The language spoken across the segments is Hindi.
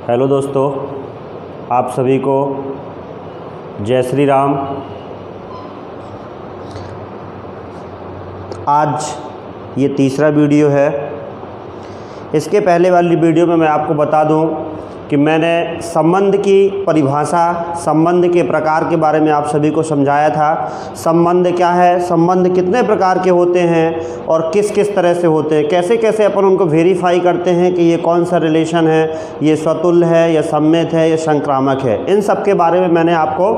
हेलो दोस्तों, आप सभी को जय श्री राम। आज ये तीसरा वीडियो है। इसके पहले वाली वीडियो में मैं आपको बता दूं कि मैंने संबंध की परिभाषा, संबंध के प्रकार के बारे में आप सभी को समझाया था। संबंध क्या है, संबंध कितने प्रकार के होते हैं और किस किस तरह से होते हैं, कैसे कैसे अपन उनको वेरीफाई करते हैं कि ये कौन सा रिलेशन है, ये स्वतुल्य है या सम्मित है या संक्रामक है। इन सब के बारे में मैंने आपको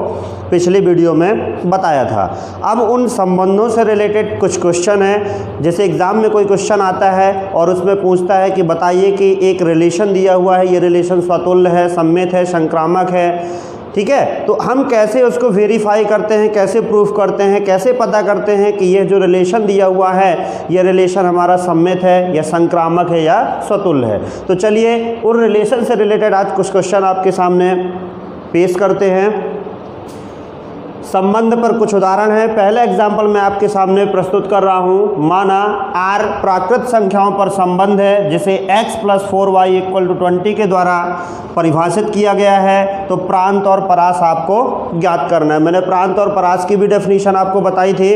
पिछली वीडियो में बताया था। अब उन संबंधों से रिलेटेड कुछ क्वेश्चन हैं। जैसे एग्ज़ाम में कोई क्वेश्चन आता है और उसमें पूछता है कि बताइए कि एक रिलेशन दिया हुआ है, ये रिलेशन स्वतुल्य है, सम्मित है, संक्रामक है, ठीक है। तो हम कैसे उसको वेरीफाई करते हैं, कैसे प्रूफ करते हैं, कैसे पता करते हैं कि ये जो रिलेशन दिया हुआ है ये रिलेशन हमारा सम्मित है या संक्रामक है या स्वतुल्य है। तो चलिए उन रिलेशन से रिलेटेड आज कुछ क्वेश्चन आपके सामने पेश करते हैं। संबंध पर कुछ उदाहरण है। पहला एग्जाम्पल मैं आपके सामने प्रस्तुत कर रहा हूं। माना R प्राकृत संख्याओं पर संबंध है जिसे x + 4y = 20 के द्वारा परिभाषित किया गया है। तो प्रांत और परास आपको ज्ञात करना है। मैंने प्रांत और परास की भी डेफिनेशन आपको बताई थी।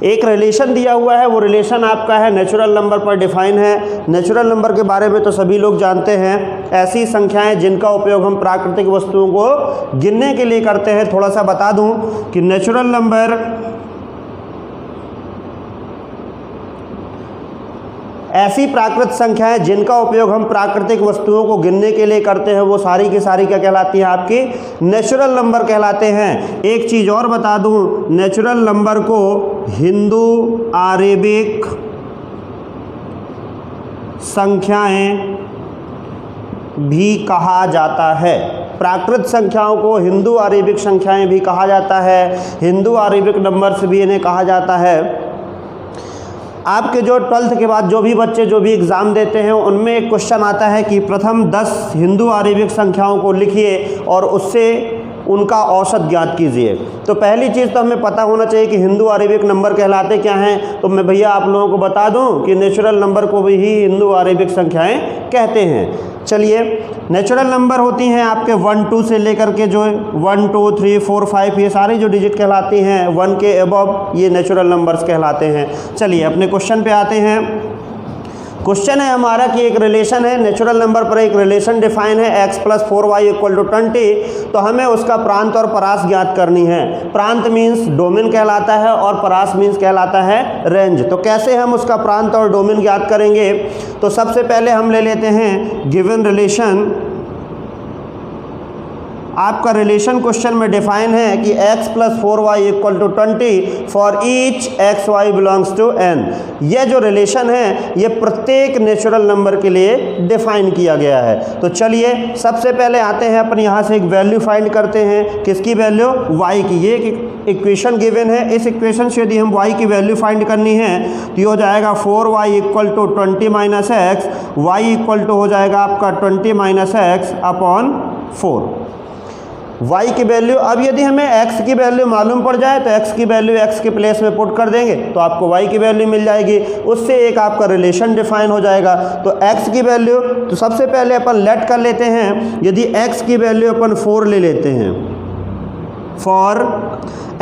एक रिलेशन दिया हुआ है, वो रिलेशन आपका है नेचुरल नंबर पर डिफाइन है। नेचुरल नंबर के बारे में तो सभी लोग जानते हैं, ऐसी संख्याएं जिनका उपयोग हम प्राकृतिक वस्तुओं को गिनने के लिए करते हैं। थोड़ा सा बता दूं कि नेचुरल नंबर ऐसी प्राकृत संख्याएं जिनका उपयोग हम प्राकृतिक वस्तुओं को गिनने के लिए करते हैं, वो सारी की सारी क्या कहलाती हैं, आपकी नेचुरल नंबर कहलाते हैं। एक चीज़ और बता दूं, नेचुरल नंबर को हिंदू अरेबिक संख्याएं भी कहा जाता है। प्राकृत संख्याओं को हिंदू अरेबिक संख्याएं भी कहा जाता है। हिंदू अरेबिक नंबर्स भी इन्हें कहा जाता है। आपके जो 12th के बाद जो भी बच्चे जो भी एग्ज़ाम देते हैं उनमें एक क्वेश्चन आता है कि प्रथम 10 हिंदू अरेबिक संख्याओं को लिखिए और उससे उनका औसत ज्ञात कीजिए। तो पहली चीज़ तो हमें पता होना चाहिए कि हिंदू अरेबिक नंबर कहलाते क्या हैं। तो मैं भैया आप लोगों को बता दूं कि नेचुरल नंबर को भी ही हिंदू अरेबिक संख्याएं कहते हैं। चलिए, नेचुरल नंबर होती हैं आपके 1 2 से लेकर के जो 1 2 3 4 5 ये सारी जो डिजिट कहलाती हैं 1 के अबव, ये नेचुरल नंबर्स कहलाते हैं। चलिए अपने क्वेश्चन पे आते हैं। क्वेश्चन है हमारा कि एक रिलेशन है, नेचुरल नंबर पर एक रिलेशन डिफाइन है x + 4y = 20। तो हमें उसका प्रांत और परास ज्ञात करनी है। प्रांत मीन्स डोमेन कहलाता है और परास मीन्स कहलाता है रेंज। तो कैसे हम उसका प्रांत और डोमेन ज्ञात करेंगे? तो सबसे पहले हम ले लेते हैं गिवन रिलेशन। आपका रिलेशन क्वेश्चन में डिफाइन है कि x + 4y = 20 for each x y belongs to n। यह जो रिलेशन है ये प्रत्येक नेचुरल नंबर के लिए डिफाइन किया गया है। तो चलिए सबसे पहले आते हैं अपन यहाँ से एक वैल्यू फाइंड करते हैं। किसकी वैल्यू? y की। ये इक्वेशन गिवन है। इस इक्वेशन से यदि हम y की वैल्यू फाइंड करनी है तो ये हो जाएगा 4y = 20 - x, y = हो जाएगा आपका 20 - x / 4। y की वैल्यू, अब यदि हमें x की वैल्यू मालूम पड़ जाए तो x की वैल्यू x के प्लेस में पुट कर देंगे तो आपको y की वैल्यू मिल जाएगी। उससे एक आपका रिलेशन डिफाइन हो जाएगा। तो x की वैल्यू, तो सबसे पहले अपन लेट कर लेते हैं। यदि x की वैल्यू अपन 4 ले लेते हैं, फॉर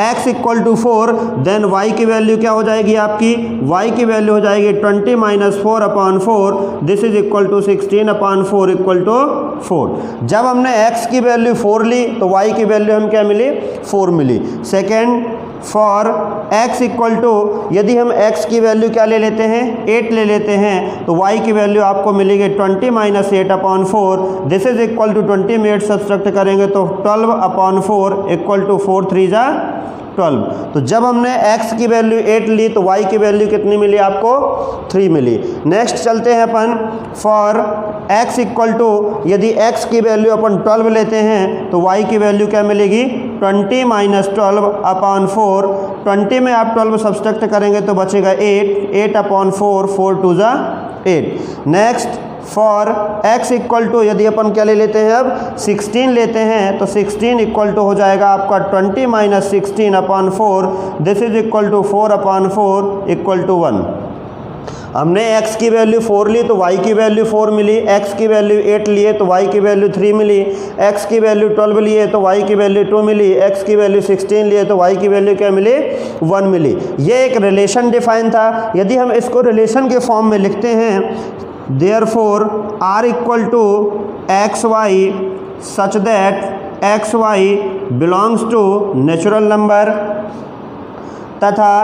x = 4, देन y की वैल्यू क्या हो जाएगी आपकी? y की वैल्यू हो जाएगी 20 - 4 / 4, दिस इज इक्वल टू 16 / 4 = 4। जब हमने x की वैल्यू 4 ली तो y की वैल्यू हम क्या मिली? 4 मिली। सेकेंड, फॉर x = यदि हम x की वैल्यू क्या ले लेते हैं? 8 ले लेते हैं तो y की वैल्यू आपको मिलेगी 20 - 8 / 4, दिस इज इक्वल टू 20 में 8 सब्सट्रैक्ट करेंगे तो 12 / 4 = 4 3 जा 12। तो जब हमने x की वैल्यू 8 ली तो y की वैल्यू कितनी मिली आपको? 3 मिली। नेक्स्ट चलते हैं अपन, फॉर x = यदि x की वैल्यू अपन 12 लेते हैं तो y की वैल्यू क्या मिलेगी? 20 - 12 / 4। 20 में आप 12 सब्सट्रैक्ट करेंगे तो बचेगा 8, 8 / 4, 4 2 जा 8। नेक्स्ट, फॉर x = यदि अपन क्या ले लेते हैं? अब 16 लेते हैं तो 16 = हो जाएगा आपका 20 - 16 / 4, दिस इज इक्वल टू 4 / 4 = 1। हमने x की वैल्यू 4 ली तो y की वैल्यू 4 मिली, x की वैल्यू 8 लिए तो y की वैल्यू 3 मिली, x की वैल्यू 12 लिए तो y की वैल्यू 2 मिली, x की वैल्यू 16 लिए तो y की वैल्यू क्या मिली, 1 मिली। ये एक रिलेशन डिफाइन था। यदि हम इसको रिलेशन के फॉर्म में लिखते हैं, therefore r equal to X Y such that X Y belongs to natural number, तथा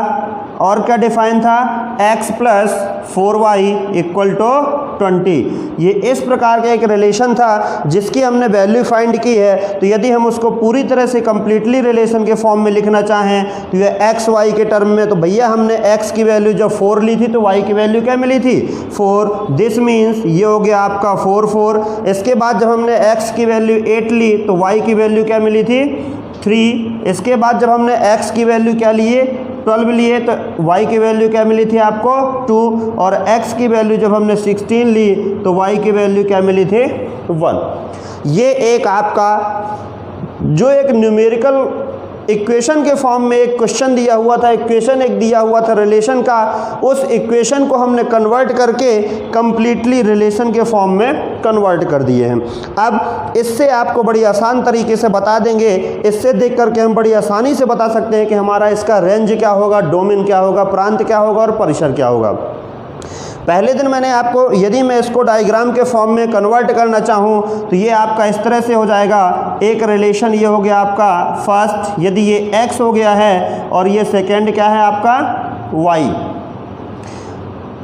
और क्या डिफाइन था, x plus 4y equal to 20। ये इस प्रकार का एक रिलेशन था जिसकी हमने वैल्यू फाइंड की है। तो यदि हम उसको पूरी तरह से कंप्लीटली रिलेशन के फॉर्म में लिखना चाहें तो ये x y के टर्म में, तो भैया हमने x की वैल्यू जब 4 ली थी तो y की वैल्यू क्या मिली थी, 4। दिस मीन्स ये हो गया आपका 4 4। इसके बाद जब हमने x की वैल्यू 8 ली तो y की वैल्यू क्या मिली थी, 3। इसके बाद जब हमने x की वैल्यू क्या लिए, 12 लिए तो y की वैल्यू क्या मिली थी आपको, 2। और x की वैल्यू जब हमने 16 ली तो y की वैल्यू क्या मिली थी, 1। ये एक आपका जो एक न्यूमेरिकल इक्वेशन के फॉर्म में एक क्वेश्चन दिया हुआ था, इक्वेशन एक दिया हुआ था रिलेशन का, उस इक्वेशन को हमने कन्वर्ट करके कंप्लीटली रिलेशन के फॉर्म में कन्वर्ट कर दिए हैं। अब इससे आपको बड़ी आसान तरीके से बता देंगे, इससे देख करके हम बड़ी आसानी से बता सकते हैं कि हमारा इसका रेंज क्या होगा, डोमेन क्या होगा, प्रांत क्या होगा और परिसर क्या होगा। पहले दिन मैंने आपको, यदि मैं इसको डायग्राम के फॉर्म में कन्वर्ट करना चाहूँ तो ये आपका इस तरह से हो जाएगा। एक रिलेशन ये हो गया आपका फर्स्ट, यदि ये x हो गया है और ये सेकेंड क्या है आपका y,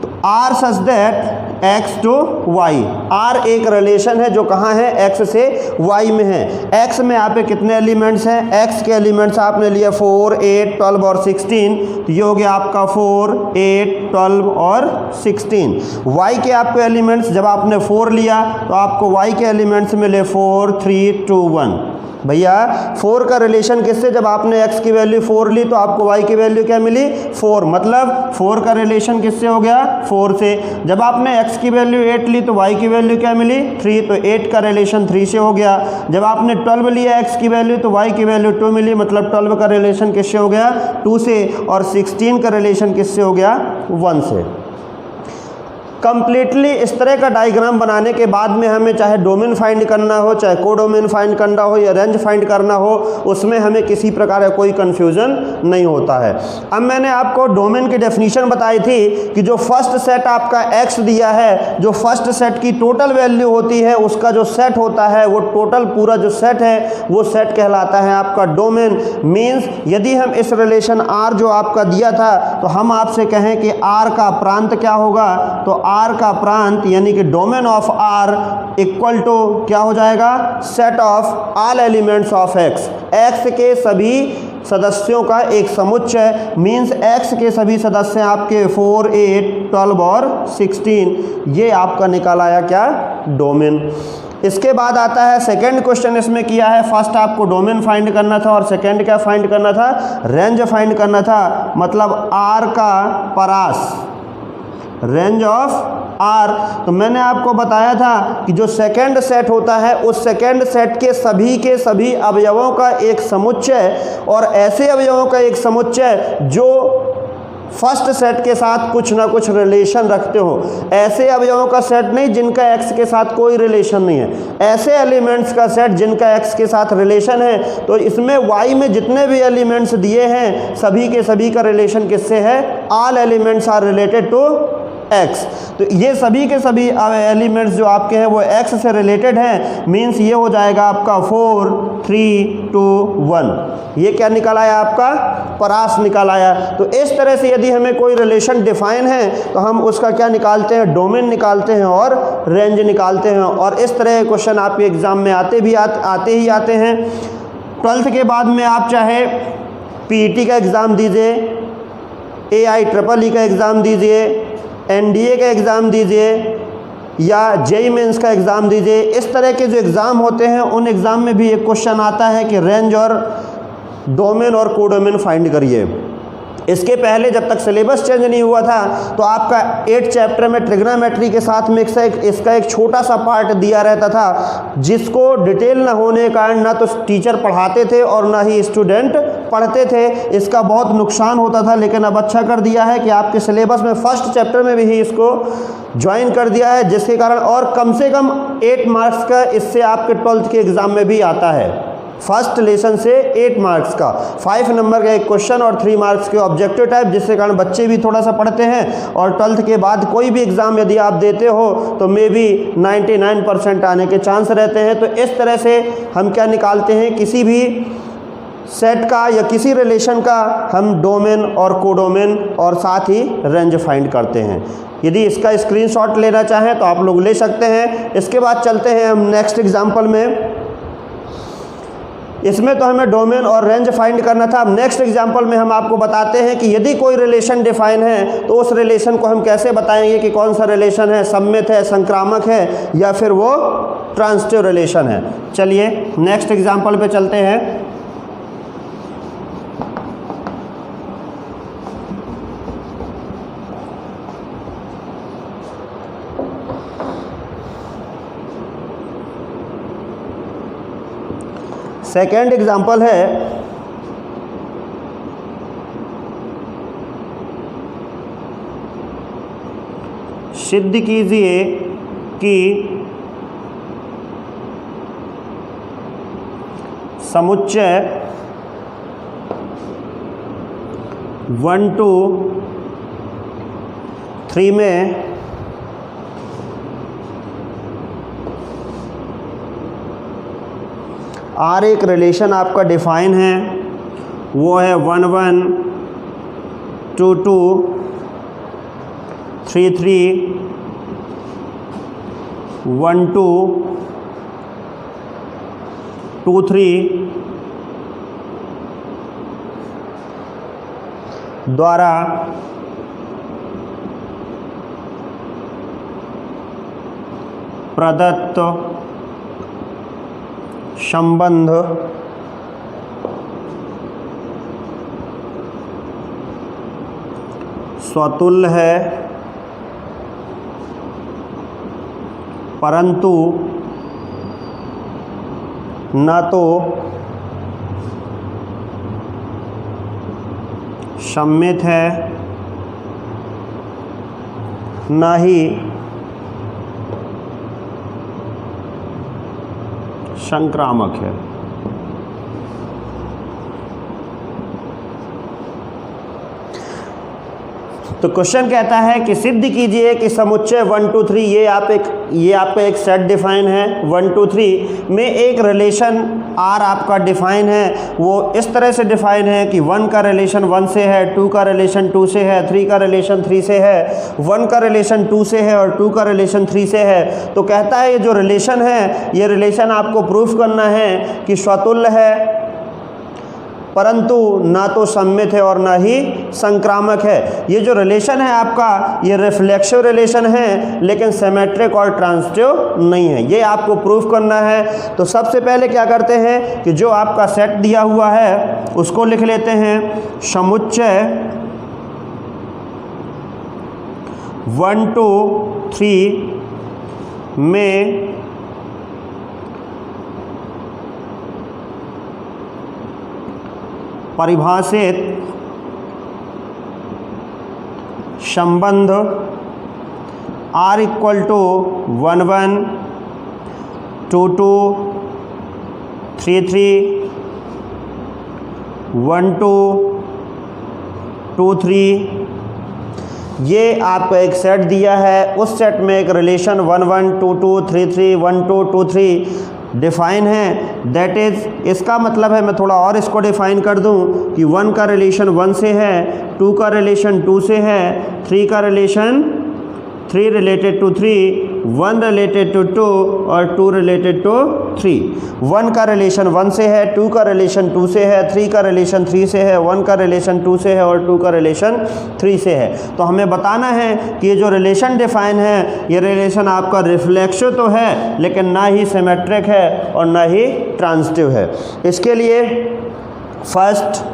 तो r such that x to y, r एक रिलेशन है जो कहाँ है, x से y में है। x में यहाँ पे कितने एलिमेंट्स हैं, x के एलिमेंट्स आपने लिए 4 8 12 और 16, तो ये हो गया आपका 4 8 12 और 16। y के आपको एलिमेंट्स जब आपने 4 लिया तो आपको y के एलिमेंट्स मिले 4 3 2 1। भैया 4 का रिलेशन किससे, जब आपने x की वैल्यू 4 ली तो आपको y की वैल्यू क्या मिली, 4। मतलब 4 का रिलेशन किससे हो गया, 4 से। जब आपने x की वैल्यू 8 ली तो y की वैल्यू क्या मिली, 3, तो 8 का रिलेशन 3 से हो गया। जब आपने 12 लिया x की वैल्यू तो y की वैल्यू 2 मिली, मतलब 12 का रिलेशन किससे हो गया, 2 से। और 16 का रिलेशन किससे हो गया, 1 से। कंप्लीटली इस तरह का डायग्राम बनाने के बाद में हमें चाहे डोमेन फाइंड करना हो, चाहे कोडोमेन फाइंड करना हो या रेंज फाइंड करना हो, उसमें हमें किसी प्रकार का कोई कंफ्यूजन नहीं होता है। अब मैंने आपको डोमेन की डेफिनेशन बताई थी कि जो फर्स्ट सेट आपका x दिया है, जो फर्स्ट सेट की टोटल वैल्यू होती है उसका जो सेट होता है वो टोटल पूरा जो सेट है वो सेट कहलाता है आपका डोमेन। मीन्स यदि हम इस रिलेशन r जो आपका दिया था तो हम आपसे कहें कि r का प्रांत क्या होगा, तो r का प्रांत यानी कि domain of r equal to क्या हो जाएगा, set of all elements of x, x के सभी सदस्यों का एक समुच्चय। मीन्स x के सभी सदस्य आपके 4 8 12 और 16, ये आपका निकाल आया क्या, डोमेन। इसके बाद आता है सेकंड क्वेश्चन इसमें किया है, फर्स्ट आपको डोमेन फाइंड करना था और सेकंड क्या फाइंड करना था, रेंज फाइंड करना था। मतलब r का परास, रेंज ऑफ r। तो मैंने आपको बताया था कि जो सेकंड सेट होता है उस सेकंड सेट के सभी अवयवों का एक समुच्चय, और ऐसे अवयवों का एक समुच्चय जो फर्स्ट सेट के साथ कुछ ना कुछ रिलेशन रखते हो। ऐसे अवयवों का सेट नहीं जिनका x के साथ कोई रिलेशन नहीं है, ऐसे एलिमेंट्स का सेट जिनका x के साथ रिलेशन है। तो इसमें y में जितने भी एलिमेंट्स दिए हैं सभी के सभी का रिलेशन किससे है, all elements are related to x। तो ये सभी के सभी एलिमेंट्स जो आपके हैं वो x से रिलेटेड हैं। मीन्स ये हो जाएगा आपका 4 3 2 1। ये क्या निकल आया आपका, परास निकल आया। तो इस तरह से यदि हमें कोई रिलेशन डिफाइन है तो हम उसका क्या निकालते हैं, डोमेन निकालते हैं और रेंज निकालते हैं। और इस तरह के क्वेश्चन आपके एग्ज़ाम में आते ही आते हैं। 12th के बाद में आप चाहे पीईटी का एग्ज़ाम दीजिए, AIEEE का एग्ज़ाम दीजिए, NDA का एग्ज़ाम दीजिए या JEE मेंस का एग्ज़ाम दीजिए। इस तरह के जो एग्ज़ाम होते हैं उन एग्ज़ाम में भी एक क्वेश्चन आता है कि रेंज और डोमेन और कोडोमेन फाइंड करिए। इसके पहले जब तक सिलेबस चेंज नहीं हुआ था तो आपका 8 चैप्टर में ट्रिग्नोमेट्री के साथ में इसका एक छोटा सा पार्ट दिया रहता था, जिसको डिटेल ना होने के कारण ना तो टीचर पढ़ाते थे और ना ही स्टूडेंट पढ़ते थे। इसका बहुत नुकसान होता था, लेकिन अब अच्छा कर दिया है कि आपके सिलेबस में फर्स्ट चैप्टर में भी ही इसको ज्वाइन कर दिया है, जिसके कारण और कम से कम 8 मार्क्स का इससे आपके 12th के एग्ज़ाम में भी आता है। फर्स्ट लेसन से 8 मार्क्स का 5 नंबर का एक क्वेश्चन और 3 मार्क्स के ऑब्जेक्टिव टाइप, जिसके कारण बच्चे भी थोड़ा सा पढ़ते हैं और 12th के बाद कोई भी एग्ज़ाम यदि आप देते हो तो मे बी 99% आने के चांस रहते हैं। तो इस तरह से हम क्या निकालते हैं, किसी भी सेट का या किसी रिलेशन का हम डोमेन और कोडोमेन और साथ ही रेंज फाइंड करते हैं। यदि इसका स्क्रीनशॉट लेना चाहें तो आप लोग ले सकते हैं। इसके बाद चलते हैं हम नेक्स्ट एग्जाम्पल में। इसमें तो हमें डोमेन और रेंज फाइंड करना था। अब नेक्स्ट एग्जांपल में हम आपको बताते हैं कि यदि कोई रिलेशन डिफाइन है तो उस रिलेशन को हम कैसे बताएंगे कि कौन सा रिलेशन है, सम्मित है, संक्रामक है या फिर वो ट्रांजिटिव रिलेशन है। चलिए नेक्स्ट एग्जांपल पे चलते हैं। सेकेंड एग्जाम्पल है सिद्ध कीजिए कि समुच्चय 1 2 3 में R एक रिलेशन आपका डिफाइन है, वो है 1 1 2 2 3 3 1 2 2 3 द्वारा प्रदत्त संबंध स्वतुल्य है, परंतु न तो सम्मित है न ही संक्रामक है। तो क्वेश्चन कहता है कि सिद्ध कीजिए कि समुच्चय 1 2 3 ये आपका एक सेट डिफाइन है। 1 2 3 में एक रिलेशन R आपका डिफाइन है, वो इस तरह से डिफाइन है कि 1 का रिलेशन 1 से है, 2 का रिलेशन 2 से है, 3 का रिलेशन 3 से है, 1 का रिलेशन 2 से है और 2 का रिलेशन 3 से है। तो कहता है ये जो रिलेशन है, ये रिलेशन आपको प्रूफ करना है कि स्वतुल्य है, परंतु ना तो सम्मित है और ना ही संक्रामक है। ये जो रिलेशन है आपका, ये रिफ्लेक्सिव रिलेशन है, लेकिन सिमेट्रिक और ट्रांजिटिव नहीं है। ये आपको प्रूफ करना है। तो सबसे पहले क्या करते हैं कि जो आपका सेट दिया हुआ है उसको लिख लेते हैं। समुच्चय 1 2 3 में परिभाषित संबंध R = 1 1 2 2 3 3 1 2 2 3 ये आपको एक सेट दिया है। उस सेट में एक रिलेशन 1 1 2 2 3 3 1 2 2 3 डिफाइन है। दैट इज़, इसका मतलब है, मैं थोड़ा और इसको डिफाइन कर दूं कि 1 का रिलेशन 1 से है, 2 का रिलेशन 2 से है, 3 का relation 3 related to 3, 1 related to 2 और 2 रिलेटेड टू 3। 1 का रिलेशन 1 से है, 2 का रिलेशन 2 से है, 3 का रिलेशन 3 से है, 1 का रिलेशन 2 से है और 2 का रिलेशन 3 से है। तो हमें बताना है कि ये जो रिलेशन डिफाइन है, ये रिलेशन आपका रिफ्लेक्सिव तो है, लेकिन ना ही सिमेट्रिक है और ना ही ट्रांजिटिव है। इसके लिए फर्स्ट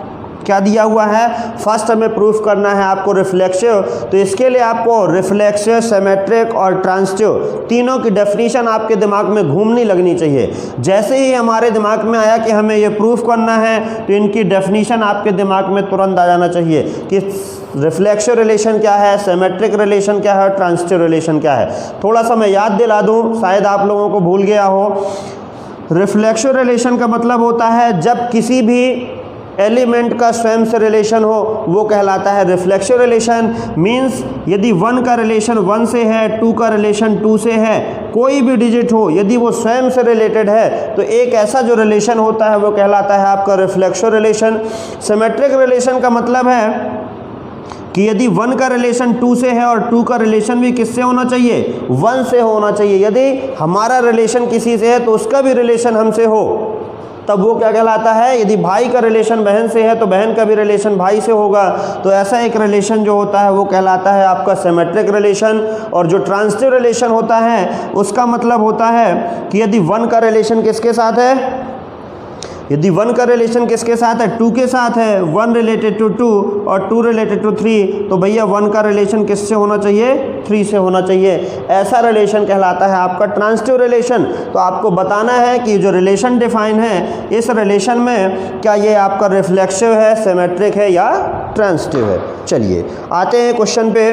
क्या दिया हुआ है, फर्स्ट हमें प्रूफ करना है आपको रिफ्लेक्सिव, तो इसके लिए आपको रिफ्लेक्सिव, सिमेट्रिक और ट्रांजिटिव तीनों की डेफिनेशन आपके दिमाग में घूमनी लगनी चाहिए। जैसे ही हमारे दिमाग में आया कि हमें ये प्रूफ करना है तो इनकी डेफिनेशन आपके दिमाग में तुरंत आ जाना चाहिए कि रिफ्लेक्सिव रिलेशन क्या है, सिमेट्रिक रिलेशन क्या है, ट्रांजिटिव रिलेशन क्या है। थोड़ा सा मैं याद दिला दूं, शायद आप लोगों को भूल गया हो। रिफ्लेक्सिव रिलेशन का मतलब होता है जब किसी भी एलिमेंट का स्वयं से रिलेशन हो, वो कहलाता है रिफ्लेक्सिव रिलेशन। मींस यदि 1 का रिलेशन 1 से है, 2 का रिलेशन 2 से है, कोई भी डिजिट हो यदि वो स्वयं से रिलेटेड है तो एक ऐसा जो रिलेशन होता है वो कहलाता है आपका रिफ्लेक्सिव रिलेशन। सिमेट्रिक रिलेशन का मतलब है कि यदि 1 का रिलेशन 2 से है और 2 का रिलेशन भी किससे होना चाहिए, 1 से होना चाहिए। यदि हमारा रिलेशन किसी से है तो उसका भी रिलेशन हमसे हो, तब वो क्या कहलाता है। यदि भाई का रिलेशन बहन से है तो बहन का भी रिलेशन भाई से होगा, तो ऐसा एक रिलेशन जो होता है वो कहलाता है आपका सिमेट्रिक रिलेशन। और जो ट्रांजिटिव रिलेशन होता है उसका मतलब होता है कि यदि 1 का रिलेशन किसके साथ है, यदि 1 का रिलेशन किसके साथ है, 2 के साथ है, 1 रिलेटेड टू 2 और 2 रिलेटेड टू 3, तो भैया 1 का रिलेशन किससे होना चाहिए, 3 से होना चाहिए। ऐसा रिलेशन कहलाता है आपका ट्रांजिटिव रिलेशन। तो आपको बताना है कि जो रिलेशन डिफाइन है इस रिलेशन में क्या ये आपका रिफ्लेक्सिव है, सिमेट्रिक है या ट्रांजिटिव है। चलिए आते हैं क्वेश्चन पे।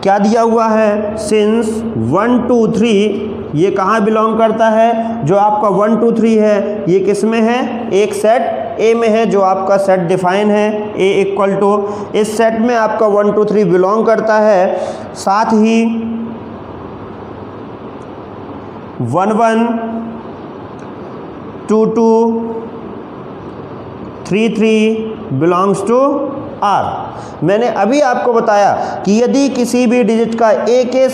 क्या दिया हुआ है, सिंस 1 2 3 ये कहाँ बिलोंग करता है, जो आपका 1 2 3 है ये किस में है, एक सेट ए में है, जो आपका सेट डिफाइन है ए इक्वल टू, इस सेट में आपका 1 2 3 बिलोंग करता है। साथ ही 1 1 2 2 3 3 बिलोंग्स टू आर। मैंने अभी आपको बताया कि यदि किसी भी डिजिट का ए के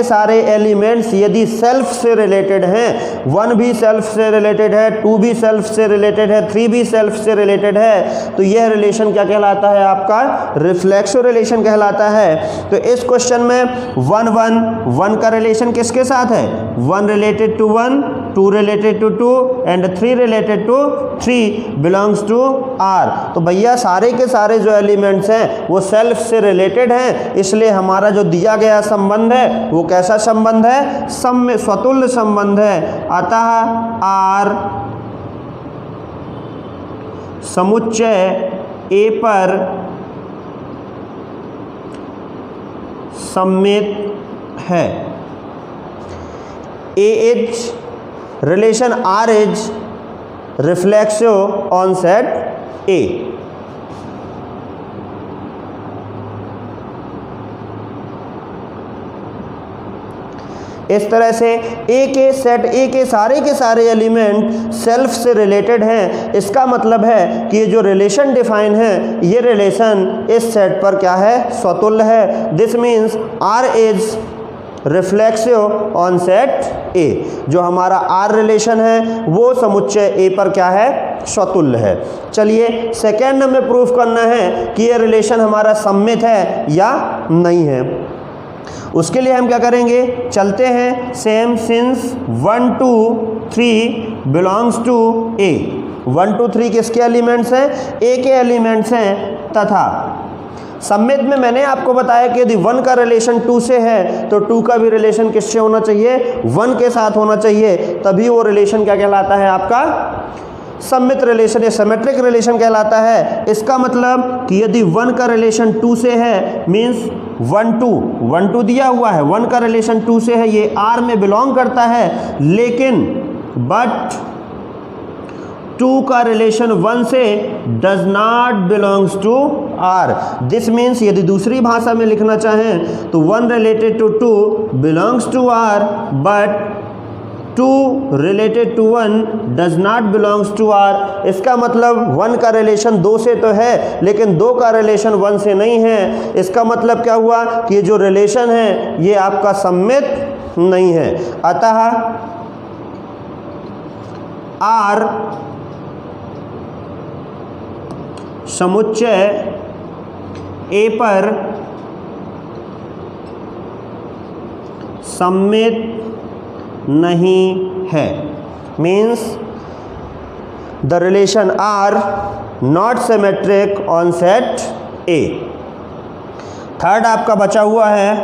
सारे एलिमेंट्स यदि सेल्फ से रिलेटेड हैं, 1 भी सेल्फ से रिलेटेड है, 2 भी सेल्फ से रिलेटेड है, 3 भी सेल्फ से रिलेटेड है, तो यह रिलेशन क्या कहलाता है, आपका रिफ्लेक्सिव रिलेशन कहलाता है। तो इस क्वेश्चन में 1 1 1 का रिलेशन किसके साथ है, 1 related to 1, 2 related to 2 and 3 related to 3 belongs to R. तो भैया सारे के सारे जो एलिमेंट्स हैं वो सेल्फ से रिलेटेड हैं, इसलिए हमारा जो दिया गया संबंध है वो कैसा संबंध है, स्वतुल्य संबंध है। अतः आर समुच्चय ए पर सममित है। A is relation R is reflexive on set A. इस तरह से ए के सेट ए के सारे एलिमेंट सेल्फ से रिलेटेड हैं। इसका मतलब है कि ये जो रिलेशन डिफाइन है ये रिलेशन इस सेट पर क्या है, स्वतुल्य है। This means R is reflexive on set A. जो हमारा आर रिलेशन है वो समुच्चय ए पर क्या है, स्वतुल्य है। चलिए सेकेंड हमें प्रूफ करना है कि ये रिलेशन हमारा सममित है या नहीं है। उसके लिए हम क्या करेंगे, चलते हैं same since 1 2 3 belongs to A. 1 2 3 किसके एलिमेंट्स हैं, ए के एलिमेंट्स हैं। तथा सममित में मैंने आपको बताया कि यदि 1 का रिलेशन 2 से है तो 2 का भी रिलेशन किससे होना चाहिए, 1 के साथ होना चाहिए, तभी वो रिलेशन क्या कहलाता है, आपका सममित रिलेशन या सिमेट्रिक रिलेशन कहलाता है। इसका मतलब कि यदि 1 का रिलेशन 2 से है, मीन्स 1 2 दिया हुआ है, 1 का रिलेशन 2 से है, ये आर में बिलोंग करता है, लेकिन बट 2 का रिलेशन 1 से does not belongs to R. This means यदि दूसरी भाषा में लिखना चाहें तो 1 related to 2 belongs to R, but 2 related to 1 does not belongs to R. इसका मतलब 1 का रिलेशन 2 से तो है, लेकिन 2 का रिलेशन 1 से नहीं है। इसका मतलब क्या हुआ कि ये जो रिलेशन है ये आपका सममित नहीं है। अतः आर समुच्चय ए पर सममित नहीं है। Means the relation R not symmetric on set A. Third आपका बचा हुआ है,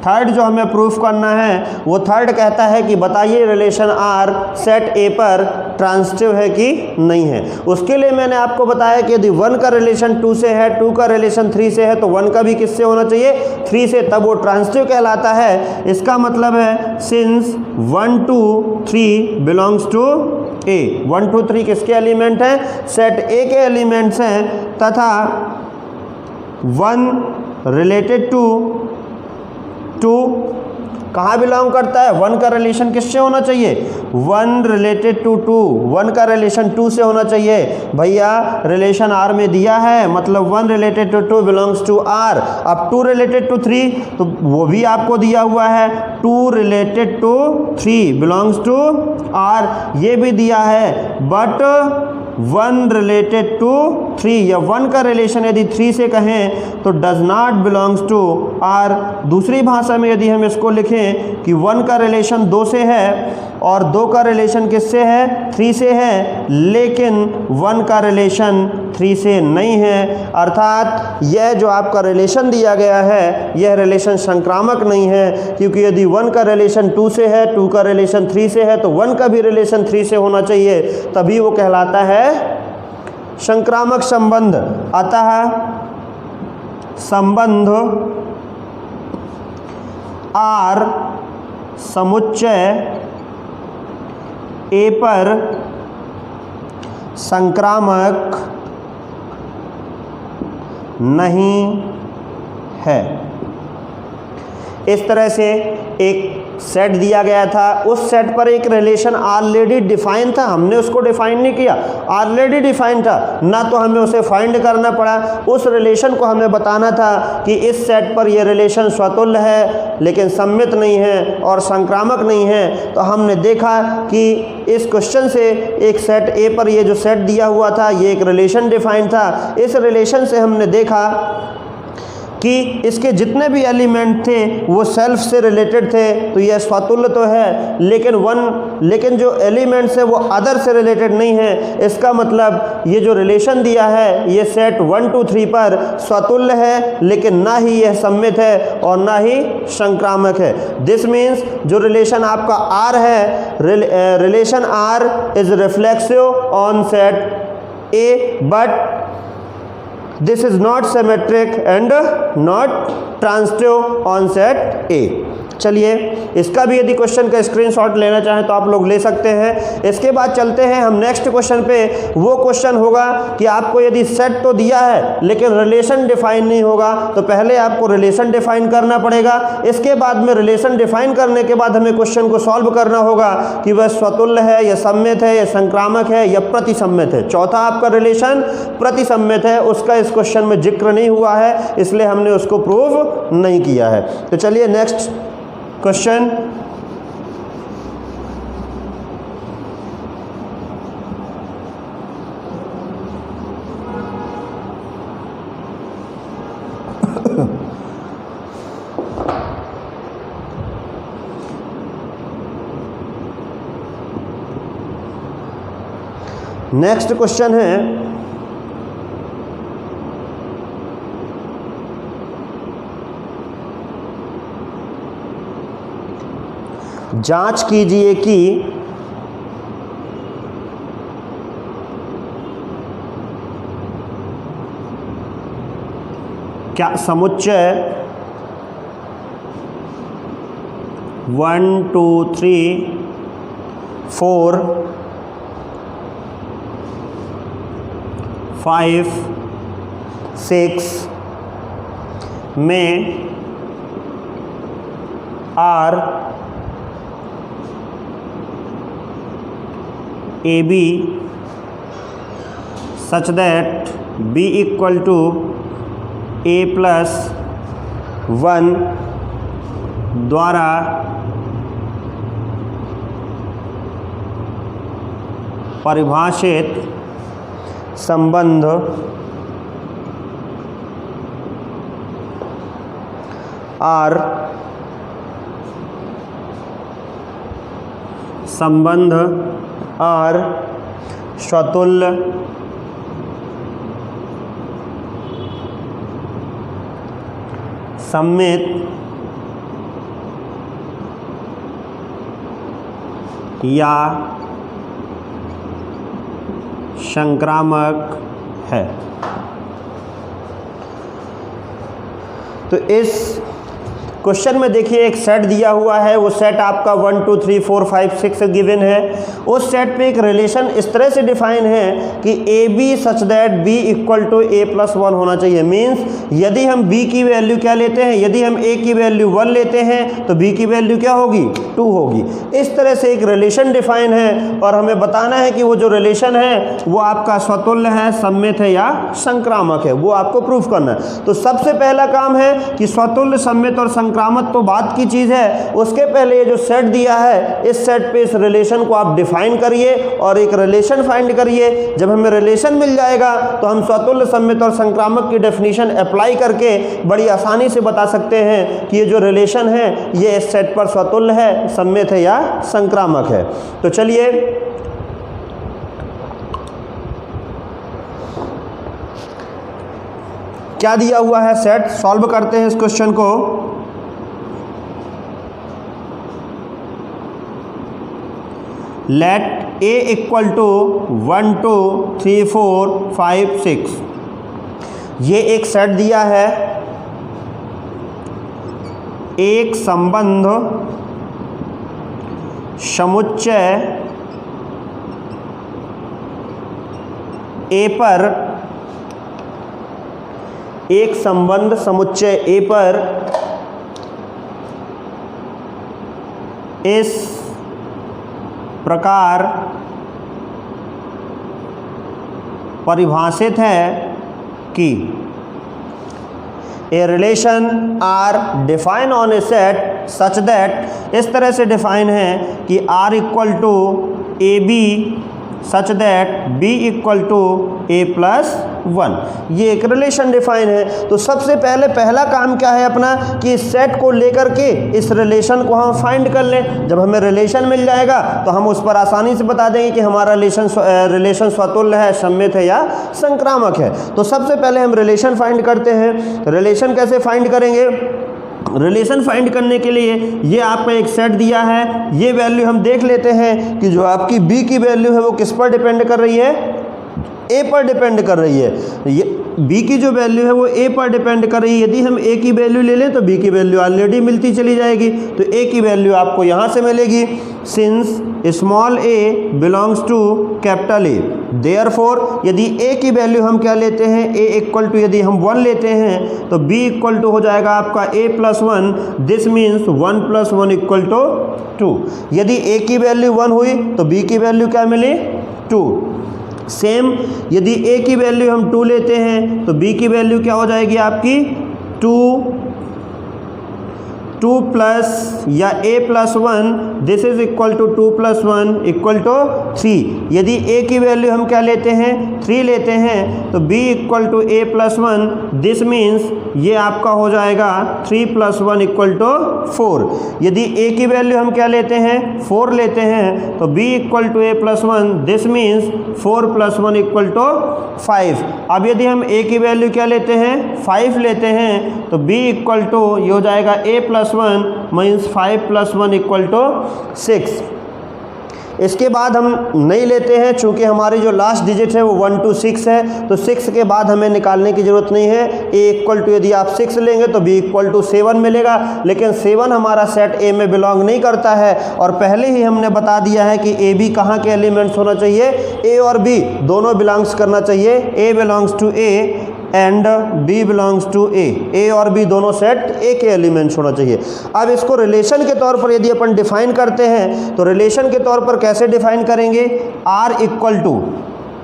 थर्ड जो हमें प्रूफ करना है वो थर्ड कहता है कि बताइए रिलेशन आर सेट ए पर ट्रांजिटिव है कि नहीं है। उसके लिए मैंने आपको बताया कि यदि 1 का रिलेशन 2 से है, 2 का रिलेशन 3 से है, तो 1 का भी किससे होना चाहिए, 3 से, तब वो ट्रांजिटिव कहलाता है। इसका मतलब है सिंस 1 2 3 बिलोंग्स टू ए, 1 2 3 किसके एलिमेंट हैं, सेट ए के एलिमेंट्स हैं, तथा 1 रिलेटेड टू 2 कहाँ बिलोंग करता है, 1 का रिलेशन किससे होना चाहिए, 1 रिलेटेड टू 2, 1 का रिलेशन 2 से होना चाहिए। भैया रिलेशन आर में दिया है, मतलब 1 related to 2 belongs to R. अब 2 रिलेटेड टू 3 तो वो भी आपको दिया हुआ है, 2 related to 3 belongs to R, ये भी दिया है। बट 1 रिलेटेड टू 3 या 1 का रिलेशन यदि 3 से कहें तो does not belongs to R. दूसरी भाषा में यदि हम इसको लिखें कि 1 का रिलेशन 2 से है और 2 का रिलेशन किससे है, 3 से है, लेकिन 1 का रिलेशन 3 से नहीं है। अर्थात यह जो आपका रिलेशन दिया गया है यह रिलेशन संक्रामक नहीं है, क्योंकि यदि 1 का रिलेशन 2 से है, 2 का रिलेशन 3 से है, तो 1 का भी रिलेशन 3 से होना चाहिए, तभी वो कहलाता है संक्रामक संबंध। अतः संबंध आर समुच्चय ए पर संक्रामक नहीं है। इस तरह से एक सेट दिया गया था, उस सेट पर एक रिलेशन ऑलरेडी डिफाइन था, हमने उसको डिफाइन नहीं किया, ऑलरेडी डिफाइन था, ना तो हमें उसे फाइंड करना पड़ा। उस रिलेशन को हमें बताना था कि इस सेट पर यह रिलेशन स्वतुल्य है लेकिन सम्मित नहीं है और संक्रामक नहीं है। तो हमने देखा कि इस क्वेश्चन से एक सेट ए पर ये जो सेट दिया हुआ था ये एक रिलेशन डिफाइन था। इस रिलेशन से हमने देखा कि इसके जितने भी एलिमेंट थे वो सेल्फ से रिलेटेड थे, तो यह स्वतुल्य तो है, लेकिन जो एलिमेंट्स है वो अदर से रिलेटेड नहीं है। इसका मतलब ये जो रिलेशन दिया है ये सेट 1 2 3 पर स्वतुल्य है, लेकिन ना ही यह सम्मित है और ना ही संक्रामक है। दिस मीन्स जो रिलेशन आपका आर है, relation R is reflexive on set A, but this is not symmetric and not transitive on set A। चलिए इसका भी यदि क्वेश्चन का स्क्रीनशॉट लेना चाहें तो आप लोग ले सकते हैं। इसके बाद चलते हैं हम नेक्स्ट क्वेश्चन पे। वो क्वेश्चन होगा कि आपको यदि सेट तो दिया है लेकिन रिलेशन डिफाइन नहीं होगा, तो पहले आपको रिलेशन डिफाइन करना पड़ेगा। इसके बाद में रिलेशन डिफाइन करने के बाद हमें क्वेश्चन को सॉल्व करना होगा कि वह स्वतुल्य है या सम्मित है या संक्रामक है या प्रतिसम्मित है। चौथा आपका रिलेशन प्रतिसम्मित है, उसका इस क्वेश्चन में जिक्र नहीं हुआ है, इसलिए हमने उसको प्रूव नहीं किया है। तो चलिए नेक्स्ट क्वेश्चन। नेक्स्ट क्वेश्चन है जांच कीजिए कि क्या समुच्चय 1 2 3 4 5 6 में are AB such that B equal to A plus 1 द्वारा परिभाषित संबंध R स्वतुल्य सममित या संक्रामक है। तो इस क्वेश्चन में देखिए एक सेट दिया हुआ है, वो सेट आपका 1 2 3 4 5 6 गिवन है। उस सेट पे एक रिलेशन इस तरह से डिफाइन है कि A B such that B equal to A plus 1 होना चाहिए। मीन्स यदि हम b की वैल्यू क्या लेते हैं, यदि हम a की वैल्यू 1 लेते हैं तो b की वैल्यू क्या होगी, 2 होगी। इस तरह से एक रिलेशन डिफाइन है और हमें बताना है कि वो जो रिलेशन है वो आपका स्वतुल्य है, सममित है या संक्रामक है, वो आपको प्रूफ करना है। तो सबसे पहला काम है कि स्वतुल्य, सममित और संक्रामक तो बात की चीज है, उसके पहले ये जो सेट दिया है इस सेट पे इस रिलेशन को आप डिफाइन करिए और एक रिलेशन फाइंड करिए। जब हमें रिलेशन मिल जाएगा तो हम स्वतुल्य, सममित और संक्रामक की डेफिनेशन अप्लाई करके बड़ी आसानी से बता सकते हैं कि ये जो रिलेशन है ये इस सेट पर स्वतुल्य है, सममित है या संक्रामक है। तो चलिए क्या दिया हुआ है सेट, सॉल्व करते हैं इस क्वेश्चन को। लेट a इक्वल टू 1 2 3 4 5 6, ये एक सेट दिया है। एक संबंध समुच्चय a पर, एक संबंध समुच्चय a पर इस प्रकार परिभाषित है कि a relation R define on a set such that, इस तरह से डिफाइन है कि R equal to A B such that B equal to A plus 1, ये एक रिलेशन डिफाइन है। तो सबसे पहले पहला काम क्या है अपना कि इस सेट को लेकर के इस रिलेशन को हम फाइंड कर लें। जब हमें रिलेशन मिल जाएगा तो हम उस पर आसानी से बता देंगे कि हमारा रिलेशन स्वतुल्य है, सममित है या संक्रामक है। तो सबसे पहले हम रिलेशन फाइंड करते हैं। रिलेशन कैसे फाइंड करेंगे, रिलेशन फाइंड करने के लिए ये आपका एक सेट दिया है, ये वैल्यू हम देख लेते हैं कि जो आपकी b की वैल्यू है वो किस पर डिपेंड कर रही है, a पर डिपेंड कर रही है। ये b की जो वैल्यू है वो a पर डिपेंड कर रही है। यदि हम a की वैल्यू ले लें तो b की वैल्यू ऑलरेडी मिलती चली जाएगी, तो a की वैल्यू आपको यहाँ से मिलेगी। Since small a belongs to capital A, therefore यदि a की वैल्यू हम क्या लेते हैं, a इक्वल टू यदि हम 1 लेते हैं तो b इक्वल टू हो जाएगा आपका a plus 1, this means 1 plus 1 equal to 2। यदि a की वैल्यू 1 हुई तो b की वैल्यू क्या मिली, 2। सेम यदि a की वैल्यू हम 2 लेते हैं तो b की वैल्यू क्या हो जाएगी आपकी 2 प्लस या a plus 1, this is equal to 2 plus 1 equal to 3। यदि a की वैल्यू हम क्या लेते हैं, 3 लेते हैं तो b equal to a plus 1, this means ये आपका हो जाएगा 3 प्लस 1 इक्वल टू 4। यदि a की वैल्यू हम क्या लेते हैं, 4 लेते हैं तो b equal to a plus 1, this means 4 plus 1 equal to 5। अब यदि हम a की वैल्यू क्या लेते हैं, 5 लेते हैं तो b इक्वल टू ये हो जाएगा a plus 1 means 5 plus 1 equal to 6। इसके बाद हम नहीं लेते हैं, चूंकि हमारी जो लास्ट डिजिट है वो 1 to 6 है, तो 6 के बाद हमें निकालने की ज़रूरत नहीं है। a इक्वल टू यदि आप 6 लेंगे तो b इक्वल टू 7 मिलेगा, लेकिन 7 हमारा सेट a में बिलोंग नहीं करता है। और पहले ही हमने बता दिया है कि a b कहाँ के एलिमेंट्स होना चाहिए, a और b दोनों बिलोंग्स करना चाहिए। a belongs to a and b belongs to a और b दोनों सेट a के एलिमेंट्स होना चाहिए। अब इसको रिलेशन के तौर पर यदि अपन डिफाइन करते हैं तो रिलेशन के तौर पर कैसे डिफाइन करेंगे, r equal to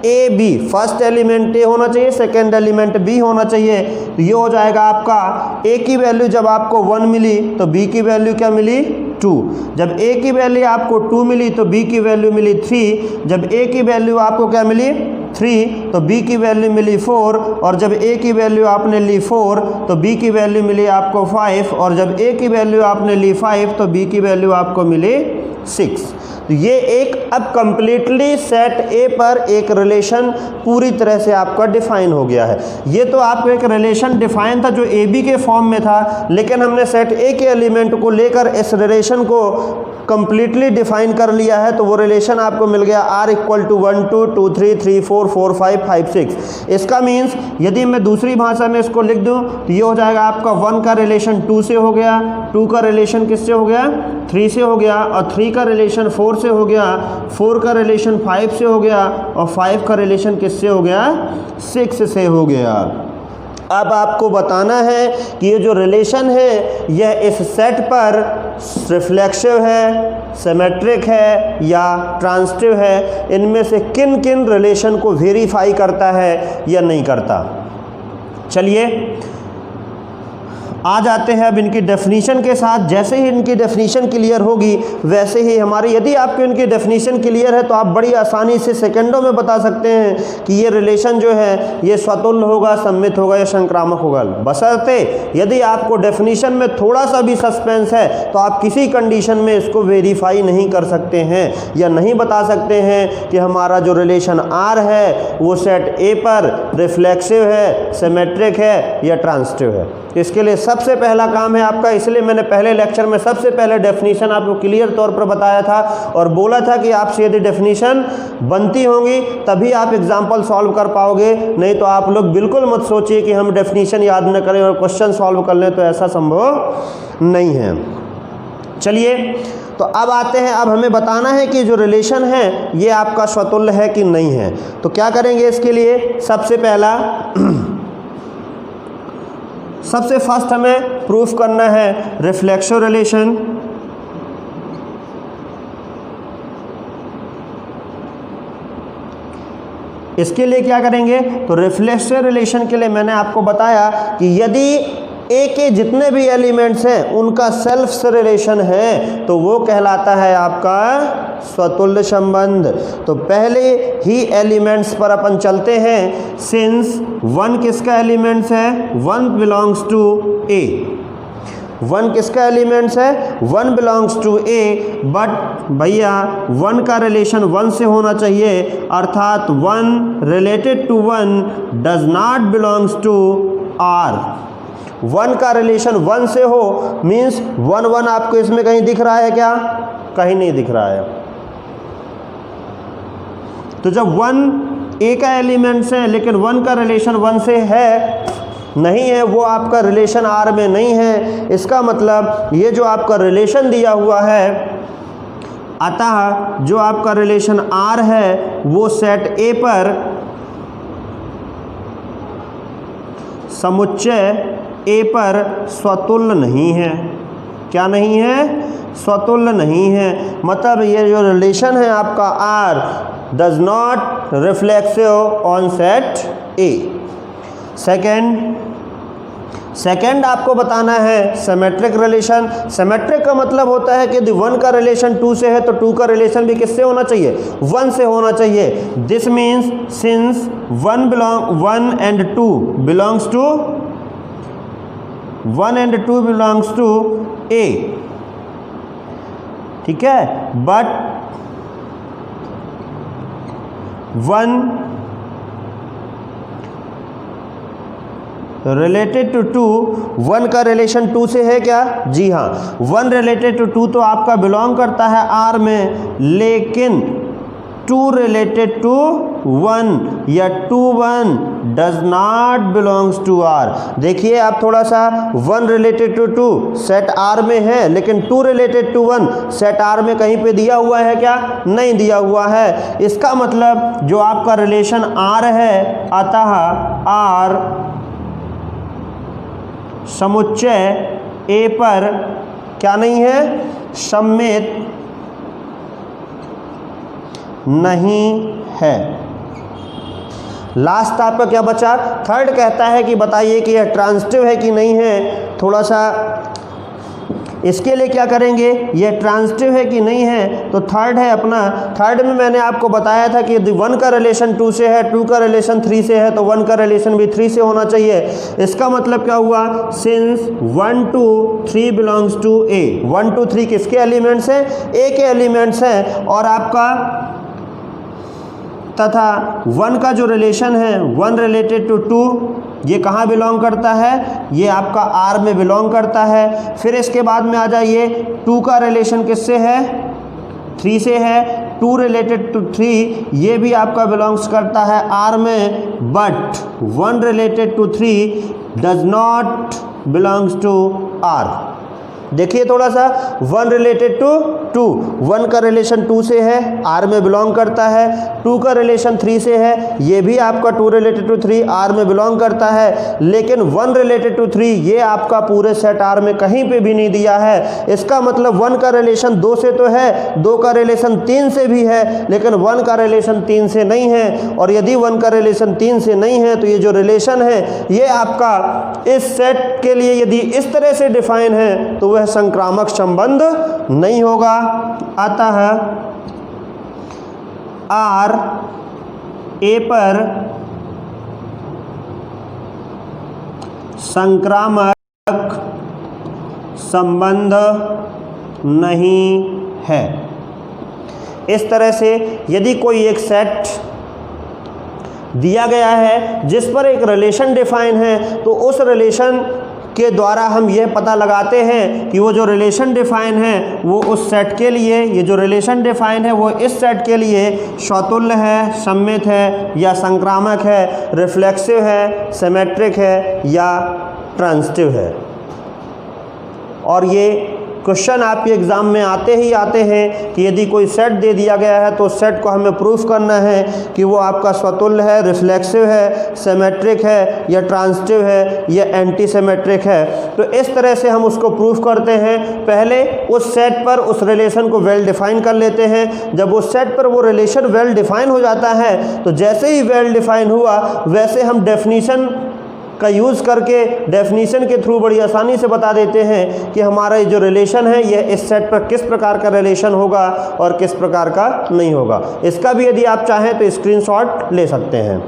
A B, first element a होना चाहिए, सेकेंड एलिमेंट b होना चाहिए। तो ये हो जाएगा आपका a की वैल्यू जब आपको 1 मिली तो b की वैल्यू क्या मिली, 2। जब a की वैल्यू आपको 2 मिली तो b की वैल्यू मिली 3। जब a की वैल्यू आपको क्या मिली, 3 तो b की वैल्यू मिली 4, और जब a की वैल्यू आपने ली 4 तो b की वैल्यू मिली आपको 5, और जब a की वैल्यू आपने ली 5 तो b की वैल्यू आपको मिली 6। तो ये एक अब कंप्लीटली सेट ए पर एक रिलेशन पूरी तरह से आपका डिफाइन हो गया है। ये तो आपको एक रिलेशन डिफाइन था जो ए बी के फॉर्म में था, लेकिन हमने सेट ए के एलिमेंट को लेकर इस रिलेशन को कंप्लीटली डिफाइन कर लिया है। तो वो रिलेशन आपको मिल गया r इक्वल टू 1 2 2 3 3 4 4 5 5 6। इसका मीन्स यदि मैं दूसरी भाषा में इसको लिख दूं तो ये हो जाएगा आपका 1 का रिलेशन 2 से हो गया, 2 का रिलेशन किससे हो गया 3 से हो गया, और 3 का रिलेशन 4 से हो गया, 4 का रिलेशन 5 से हो गया, और 5 का रिलेशन किससे हो गया 6 से हो गया। अब आपको बताना है कि ये जो रिलेशन है यह इस सेट पर रिफ्लेक्सिव है, सिमेट्रिक है या ट्रांजिटिव है, इनमें से किन किन रिलेशन को वेरीफाई करता है या नहीं करता। चलिए आ जाते हैं अब इनकी डेफिनीशन के साथ। जैसे ही इनकी डेफिनीशन क्लियर होगी वैसे ही हमारी, यदि आपको इनकी डेफिनीशन क्लियर है तो आप बड़ी आसानी से सेकंडों में बता सकते हैं कि ये रिलेशन जो है ये स्वतुल्य होगा, सममित होगा या संक्रामक होगा। बशर्ते यदि आपको डेफिनीशन में थोड़ा सा भी सस्पेंस है तो आप किसी कंडीशन में इसको वेरीफाई नहीं कर सकते हैं या नहीं बता सकते हैं कि हमारा जो रिलेशन आर है वो सेट ए पर रिफ्लेक्सिव है, सिमेट्रिक है या ट्रांजिटिव है। इसके लिए सबसे पहला काम है आपका, इसलिए मैंने पहले लेक्चर में सबसे पहले डेफिनीशन आपको क्लियर तौर पर बताया था और बोला था कि आपसे यदि डेफिनीशन बनती होंगी तभी आप एग्जाम्पल सॉल्व कर पाओगे, नहीं तो आप लोग बिल्कुल मत सोचिए कि हम डेफिनीशन याद न करें और क्वेश्चन सॉल्व कर लें, तो ऐसा संभव नहीं है। चलिए तो अब आते हैं, अब हमें बताना है कि जो रिलेशन है ये आपका स्वतुल्य है कि नहीं है। तो क्या करेंगे इसके लिए, सबसे फर्स्ट हमें प्रूफ करना है रिफ्लेक्सिव रिलेशन। इसके लिए क्या करेंगे, तो रिफ्लेक्सिव रिलेशन के लिए मैंने आपको बताया कि यदि ए के जितने भी एलिमेंट्स हैं उनका सेल्फ से रिलेशन है तो वो कहलाता है आपका स्वतुल्य संबंध। तो पहले ही एलिमेंट्स पर अपन चलते हैं। सिंस 1 किसका एलिमेंट्स है, 1 बिलोंग्स टू ए। 1 किसका एलिमेंट्स है, 1 बिलोंग्स टू ए, बट भैया 1 का रिलेशन 1 से होना चाहिए, अर्थात 1 related to 1 does not belongs to R. 1 का रिलेशन 1 से हो मीन्स 1 1 आपको इसमें कहीं दिख रहा है क्या, कहीं नहीं दिख रहा है। तो जब 1 ए का एलिमेंट्स है लेकिन 1 का रिलेशन 1 से है नहीं है, वो आपका रिलेशन आर में नहीं है, इसका मतलब ये जो आपका रिलेशन दिया हुआ है, अतः जो आपका रिलेशन आर है वो सेट ए पर समुच्चय ए पर स्वतुल्य नहीं है। क्या नहीं है, स्वतुल्य नहीं है। मतलब ये जो रिलेशन है आपका R does not reflexive on set A. Second आपको बताना है सिमेट्रिक रिलेशन। सिमेट्रिक का मतलब होता है कि यदि 1 का रिलेशन 2 से है तो 2 का रिलेशन भी किससे होना चाहिए, 1 से होना चाहिए। This means since 1 and 2 belongs to 1 and 2 belongs to A, ठीक है, बट 1 रिलेटेड टू 2, 1 का रिलेशन 2 से है क्या, जी हाँ, 1 रिलेटेड टू 2 तो आपका बिलोंग करता है R में, लेकिन 2 रिलेटेड टू 1 या 2 1 does not belongs to R। देखिए आप थोड़ा सा, 1 रिलेटेड टू 2 सेट R में है, लेकिन 2 रिलेटेड टू 1 सेट R में कहीं पे दिया हुआ है क्या, नहीं दिया हुआ है। इसका मतलब जो आपका रिलेशन R है, अतः R समुच्चय A पर क्या नहीं है, सममित नहीं है। लास्ट आपका क्या बचा, थर्ड कहता है कि बताइए कि यह ट्रांजिटिव है कि नहीं है। थोड़ा सा इसके लिए क्या करेंगे, ये ट्रांजिटिव है कि नहीं है, तो थर्ड है अपना। थर्ड में मैंने आपको बताया था कि यदि 1 का रिलेशन 2 से है, 2 का रिलेशन 3 से है, तो 1 का रिलेशन भी 3 से होना चाहिए। इसका मतलब क्या हुआ, सिंस 1 2 3 बिलोंग्स टू ए, 1 2 3 किसके एलिमेंट्स हैं, ए के एलिमेंट्स हैं। और आपका तथा 1 का जो रिलेशन है 1 रिलेटेड टू 2, ये कहाँ बिलोंग करता है, ये आपका आर में बिलोंग करता है। फिर इसके बाद में आ जाइए, 2 का रिलेशन किससे है, 3 से है, 2 रिलेटेड टू 3 ये भी आपका बिलोंग्स करता है आर में, but 1 related to 3 does not belongs to R. देखिए थोड़ा सा, 1 रिलेटेड टू 2, 1 का रिलेशन 2 से है, आर में बिलोंग करता है। 2 का रिलेशन 3 से है, ये भी आपका 2 रिलेटेड टू 3 आर में बिलोंग करता है। लेकिन 1 रिलेटेड टू 3 ये आपका पूरे सेट आर में कहीं पे भी नहीं दिया है। इसका मतलब 1 का रिलेशन 2 से तो है, 2 का रिलेशन 3 से भी है, लेकिन 1 का रिलेशन 3 से नहीं है। और यदि 1 का रिलेशन 3 से नहीं है तो ये जो रिलेशन है ये आपका इस सेट के लिए यदि इस तरह से डिफाइन है तो वह संक्रामक संबंध नहीं होगा। अतः आर ए पर संक्रामक संबंध नहीं है। इस तरह से यदि कोई एक सेट दिया गया है जिस पर एक रिलेशन डिफाइन है, तो उस रिलेशन के द्वारा हम यह पता लगाते हैं कि वो जो रिलेशन डिफाइन है वो उस सेट के लिए, ये जो रिलेशन डिफाइन है वो इस सेट के लिए समतुल्य है, सममित है या संक्रामक है, रिफ्लेक्सिव है, सिमेट्रिक है या ट्रांजिटिव है। और ये क्वेश्चन आपके एग्ज़ाम में आते ही आते हैं कि यदि कोई सेट दे दिया गया है तो सेट को हमें प्रूफ करना है कि वो आपका स्वतुल्य है, रिफ्लेक्सिव है, सिमेट्रिक है या ट्रांजिटिव है या एंटी सिमेट्रिक है। तो इस तरह से हम उसको प्रूफ करते हैं। पहले उस सेट पर उस रिलेशन को वेल डिफाइन कर लेते हैं। जब उस सेट पर वो रिलेशन वेल डिफाइन हो जाता है तो जैसे ही वेल डिफाइन हुआ वैसे हम डेफिनीशन का यूज़ करके डेफिनीशन के थ्रू बड़ी आसानी से बता देते हैं कि हमारा ये जो रिलेशन है यह इस सेट पर किस प्रकार का रिलेशन होगा और किस प्रकार का नहीं होगा। इसका भी यदि आप चाहें तो स्क्रीनशॉट ले सकते हैं।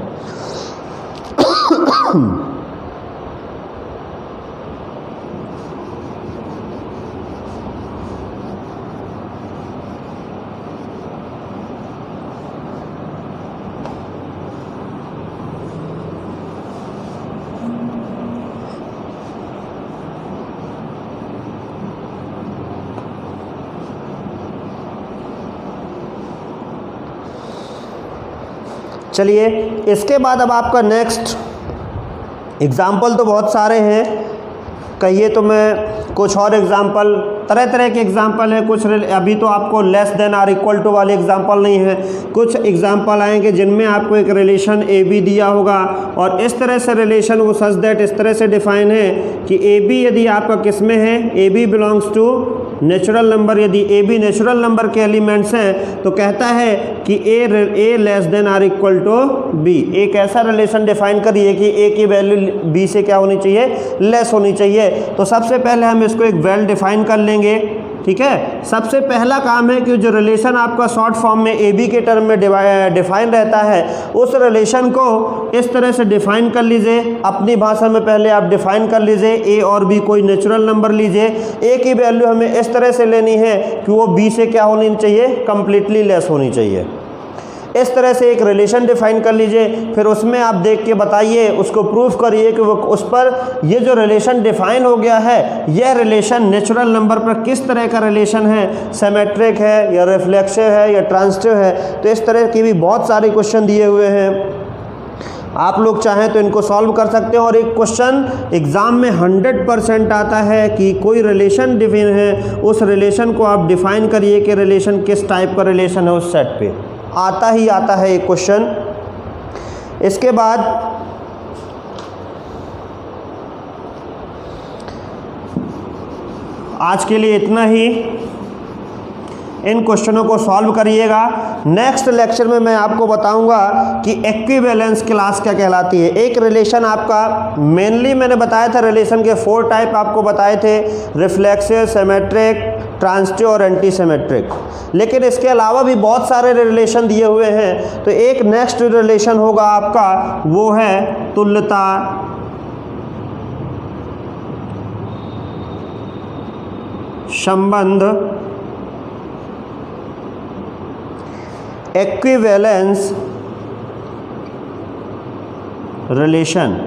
चलिए इसके बाद अब आपका नेक्स्ट एग्ज़ाम्पल तो बहुत सारे हैं, कहिए तो मैं कुछ और एग्ज़ाम्पल, तरह तरह के एग्ज़ाम्पल हैं। कुछ अभी तो आपको less than are equal to वाले एग्ज़ाम्पल नहीं है, कुछ एग्ज़ाम्पल आएंगे जिनमें आपको एक रिलेशन ए बी दिया होगा और इस तरह से रिलेशन वो सच दैट इस तरह से डिफाइन है कि ए बी यदि आपका किस में है, a b belongs to natural number, यदि ए बी नेचुरल नंबर के एलिमेंट्स हैं तो कहता है कि a less than are equal to b. एक ऐसा रिलेशन डिफाइन करिए कि ए की वैल्यू बी से क्या होनी चाहिए, लेस होनी चाहिए। तो सबसे पहले हम इसको एक वेल डिफाइन कर लेंगे, ठीक है। सबसे पहला काम है कि जो रिलेशन आपका शॉर्ट फॉर्म में ए बी के टर्म में डिफाइन रहता है उस रिलेशन को इस तरह से डिफाइन कर लीजिए। अपनी भाषा में पहले आप डिफाइन कर लीजिए, ए और बी कोई नेचुरल नंबर लीजिए। ए की वैल्यू हमें इस तरह से लेनी है कि वो बी से क्या होनी चाहिए, कंप्लीटली लेस होनी चाहिए। इस तरह से एक रिलेशन डिफाइन कर लीजिए, फिर उसमें आप देख के बताइए, उसको प्रूफ करिए कि वो उस पर ये जो रिलेशन डिफाइन हो गया है यह रिलेशन नेचुरल नंबर पर किस तरह का रिलेशन है, सिमेट्रिक है या रिफ्लेक्सिव है या ट्रांजिटिव है। तो इस तरह की भी बहुत सारे क्वेश्चन दिए हुए हैं, आप लोग चाहें तो इनको सॉल्व कर सकते हैं। और एक क्वेश्चन एग्ज़ाम में 100% आता है कि कोई रिलेशन डिफाइन है, उस रिलेशन को आप डिफाइन करिए कि रिलेशन किस टाइप का रिलेशन है उस सेट पे, आता ही आता है एक क्वेश्चन। इसके बाद आज के लिए इतना ही। इन क्वेश्चनों को सॉल्व करिएगा। नेक्स्ट लेक्चर में मैं आपको बताऊंगा कि इक्विवेलेंस क्लास क्या कहलाती है। एक रिलेशन आपका मेनली मैंने बताया था, रिलेशन के 4 टाइप आपको बताए थे, रिफ्लेक्सिव, सिमेट्रिक, ट्रांजिटिव और एंटी सिमेट्रिक। लेकिन इसके अलावा भी बहुत सारे रिलेशन दिए हुए हैं। तो एक नेक्स्ट रिलेशन होगा आपका, वो है तुल्यता संबंध, इक्विवेलेंस रिलेशन।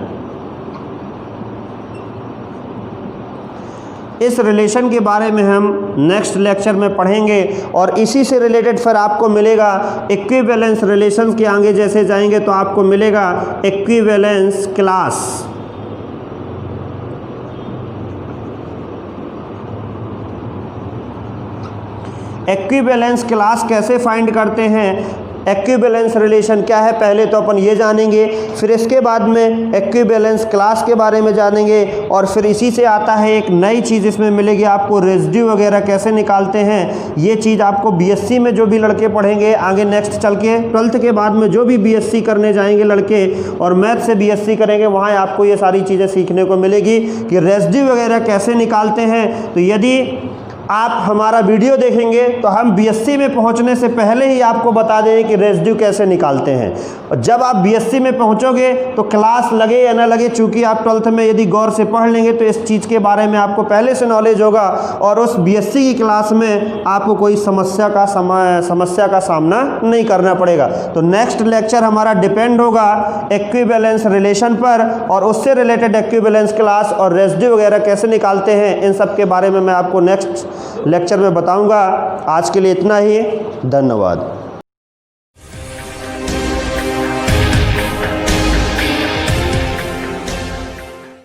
इस रिलेशन के बारे में हम नेक्स्ट लेक्चर में पढ़ेंगे और इसी से रिलेटेड फिर आपको मिलेगा इक्विवेलेंस रिलेशंस के आगे जैसे जाएंगे तो आपको मिलेगा इक्विवेलेंस क्लास। इक्विवेलेंस क्लास कैसे फाइंड करते हैं, इक्विवेलेंस रिलेशन क्या है, पहले तो अपन ये जानेंगे, फिर इसके बाद में इक्विवेलेंस क्लास के बारे में जानेंगे और फिर इसी से आता है एक नई चीज़ इसमें मिलेगी आपको, रेसिड्यू वगैरह कैसे निकालते हैं। ये चीज़ आपको बीएससी में जो भी लड़के पढ़ेंगे आगे नेक्स्ट चल के 12th के बाद में जो भी बीएससी करने जाएंगे लड़के और मैथ से बीएससी करेंगे, वहाँ आपको ये सारी चीज़ें सीखने को मिलेगी कि रेसिड्यू वगैरह कैसे निकालते हैं। तो यदि आप हमारा वीडियो देखेंगे तो हम बीएससी में पहुंचने से पहले ही आपको बता दें कि रेसिड्यू कैसे निकालते हैं। और जब आप बीएससी में पहुंचोगे तो क्लास लगे या ना लगे, चूंकि आप 12th में यदि गौर से पढ़ लेंगे तो इस चीज़ के बारे में आपको पहले से नॉलेज होगा और उस बीएससी की क्लास में आपको कोई समस्या का सामना नहीं करना पड़ेगा। तो नेक्स्ट लेक्चर हमारा डिपेंड होगा इक्विवेलेंस रिलेशन पर और उससे रिलेटेड इक्विवेलेंस क्लास और रेसिड्यू वगैरह कैसे निकालते हैं, इन सब के बारे में मैं आपको नेक्स्ट लेक्चर में बताऊंगा। आज के लिए इतना ही, धन्यवाद।